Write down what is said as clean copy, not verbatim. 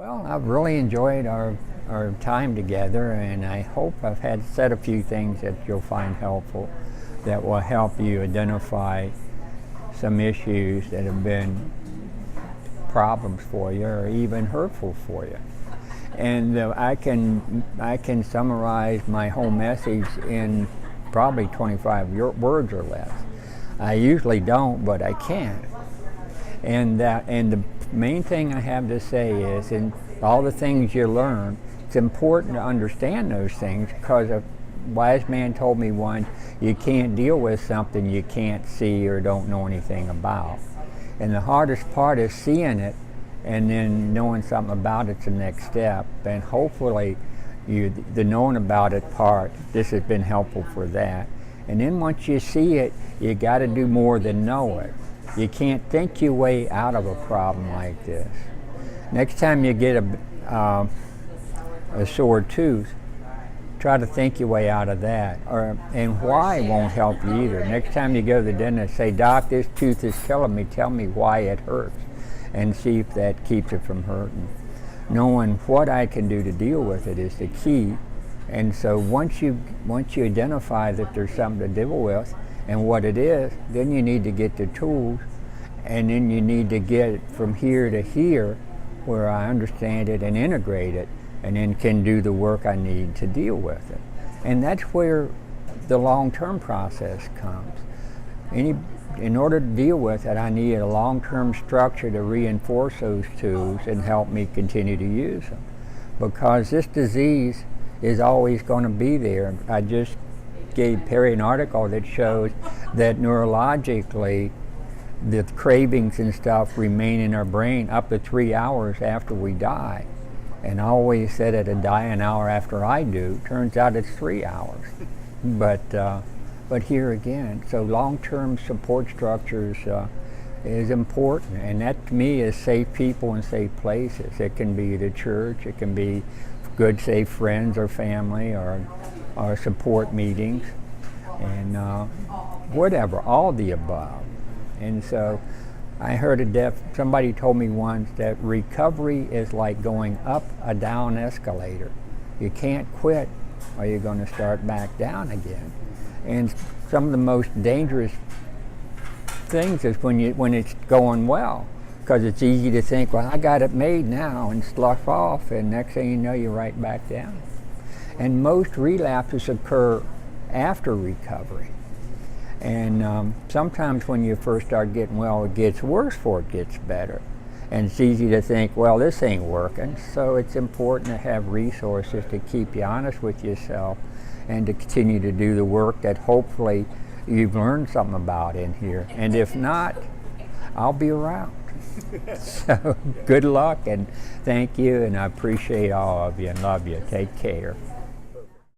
Well, I've really enjoyed our time together, and I hope I've said a few things that you'll find helpful that will help you identify some issues that have been problems for you or even hurtful for you. And I can summarize my whole message in probably 25 words or less. I usually don't, but I can. And the main thing I have to say is, in all the things you learn, it's important to understand those things, because a wise man told me once, you can't deal with something you can't see or don't know anything about. And the hardest part is seeing it, and then knowing something about it's the next step. And hopefully the knowing about it part, this has been helpful for that. And then once you see it, you got to do more than know it. You can't think your way out of a problem like this. Next time you get a sore tooth, try to think your way out of that. And why won't help you either. Next time you go to the dentist, say, "Doc, this tooth is killing me. Tell me why it hurts," and see if that keeps it from hurting. Knowing what I can do to deal with it is the key. And so once you identify that there's something to deal with and what it is, then you need to get the tools, and then you need to get it from here to here where I understand it and integrate it, and then can do the work I need to deal with it. And that's where the long-term process comes. In order to deal with it, I need a long-term structure to reinforce those tools and help me continue to use them. Because this disease is always going to be there. I just gave Perry an article that shows that neurologically, the cravings and stuff remain in our brain up to 3 hours after we die. And I always said it'd die an hour after I do. Turns out it's 3 hours. But here again, so long-term support structures is important, and that to me is safe people and safe places. It can be the church, it can be good, safe friends or family, or support meetings, and whatever, all the above. And so I heard somebody told me once that recovery is like going up a down escalator. You can't quit or you're going to start back down again. And some of the most dangerous things is when it's going well, because it's easy to think, well, I got it made now, and slough off, and next thing you know, you're right back down. And most relapses occur after recovery. And sometimes when you first start getting well, it gets worse before it gets better. And it's easy to think, well, this ain't working. So it's important to have resources to keep you honest with yourself and to continue to do the work that hopefully you've learned something about in here. And if not, I'll be around. So good luck, and thank you, and I appreciate all of you and love you. Take care.